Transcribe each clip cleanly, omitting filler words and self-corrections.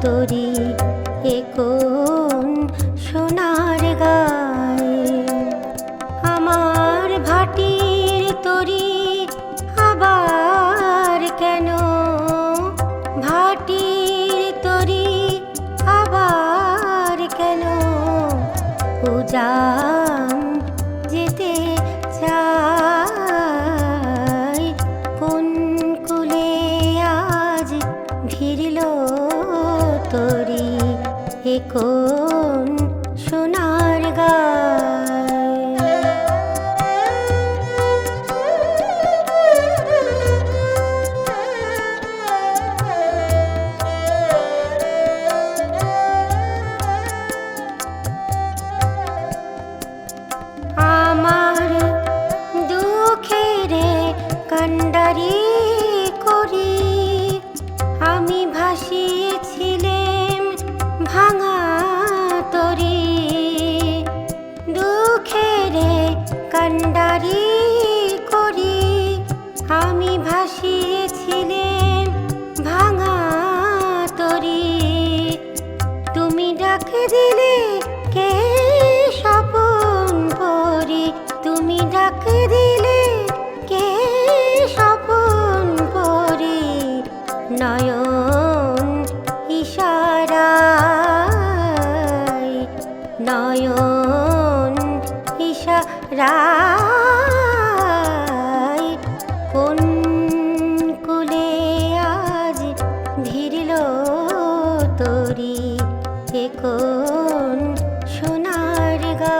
তরি এ কোন সোনার গায়। আমার ভাটির তরি আবার কেন, ভাটির তরি আবার কেন, উজান যেতে চাই কোন কুলে আজ ভিড়ল তরি এ কোন সোনার গায়। আমার দুঃখের কান্ডারি করি আমি ভাসিয়েছিলাম ভাঙা তরি, দুঃখের কান্ডারি করি আমি ভাসিয়েছিলাম ভাঙা তরি। তুমি ডাকে দিলে কে স্বপন পরি, তুমি ডাকে দিলে কে স্বপন পরি, নয়ন ইশারায় নয়ন ইশারায় কোন কুলে আজ ভিড়ল তরি এ কোন সোনার গায়।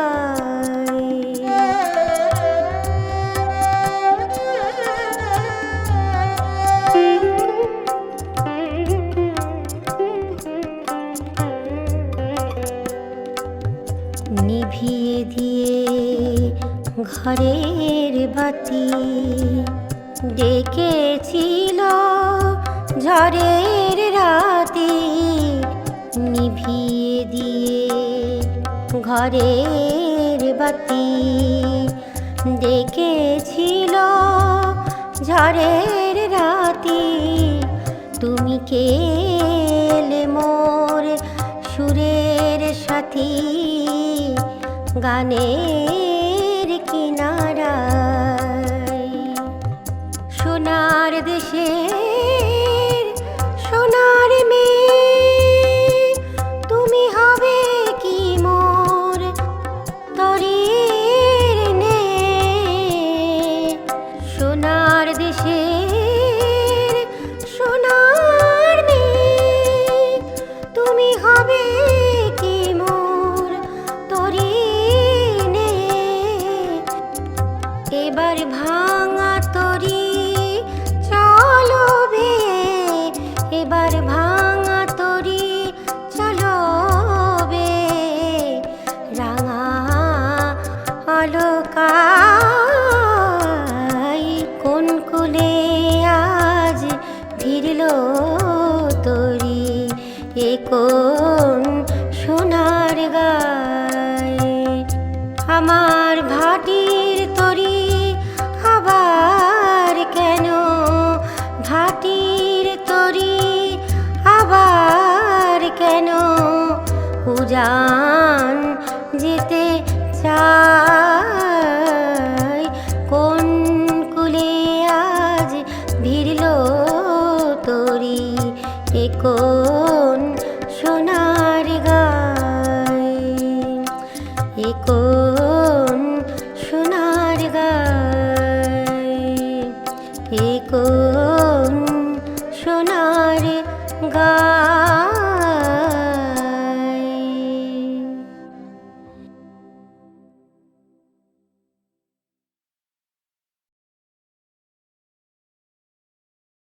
নিভিয়ে দিয়ে ঘরের বাতি ডেকেছিল ঝড়ের রাতি, নিভিয়ে দিয়ে ঘরের বাতি ডেকেছিল ঝড়ের রাতি। তুমি কেলে মোর সুরের সাথী গানের কিনারায়, সোনার দেশের সোনার মেয়ে তুমি হবে কি মোর তরির নে, সোনার দেশের সোনার মেয়ে তুমি হবে কি মোর তরি নে। এবার ভাঙা তরি চলো বে, এবার ভাঙা তরি চলো বে, রাঙা অলকায় কোন কুলে আজ ভিড়ল তরি এ কোন সোনার গায়। আমার ভাটির তরি আবার কেন, ভাটির তরি আবার কেন, উজান যেতে চাই কোন কুলে আজ ভিড়ল তরি এ কোন সোনার